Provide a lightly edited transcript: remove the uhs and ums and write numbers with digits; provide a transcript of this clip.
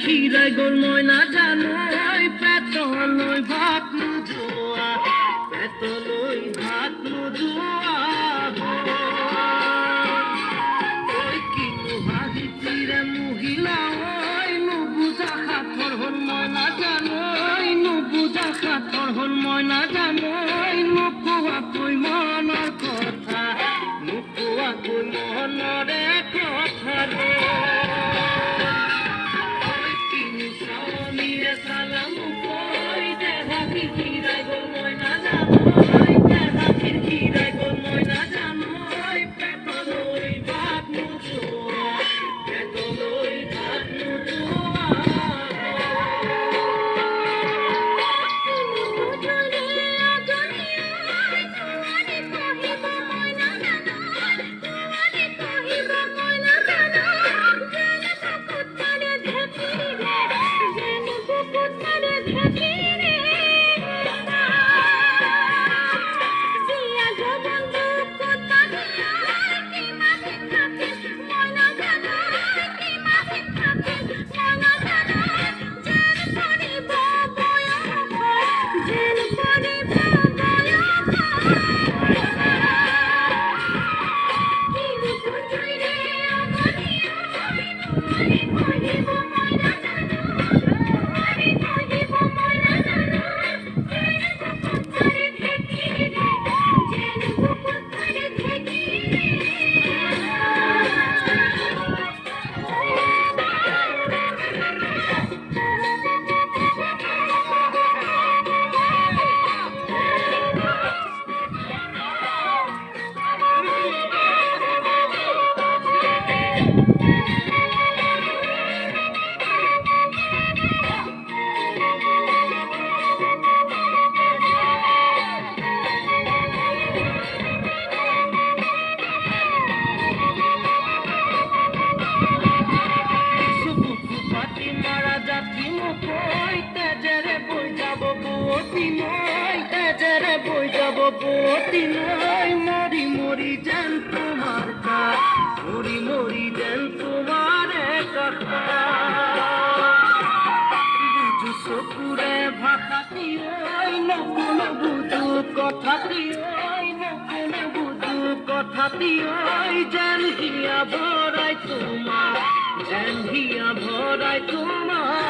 খিৰাই গ'ল মই নাজানো পেটলৈ ভাত নোযোৱা পেটলৈ ভাত নোযোৱা ঐ কিনো হাঁহিতিৰে মহিলা ঐ নুবুজা সাঁথৰ হ'ল মই নাজানো নুবুজা সাঁথৰ হ'ল মই নাজানো নোকোৱাকৈ মনৰ কথা নোকোৱাকৈ মনৰে কথা মরি মরি যেন তোমার মরি মরি যেন তোমার বুঝু চকুৰে ভাষাটি নকোনো বুঝু কথাটি নকোনো বুঝু কথাটি যেন হিয়া ভৰাই তোমাৰ যেন হিয়া ভৰাই তোমাৰ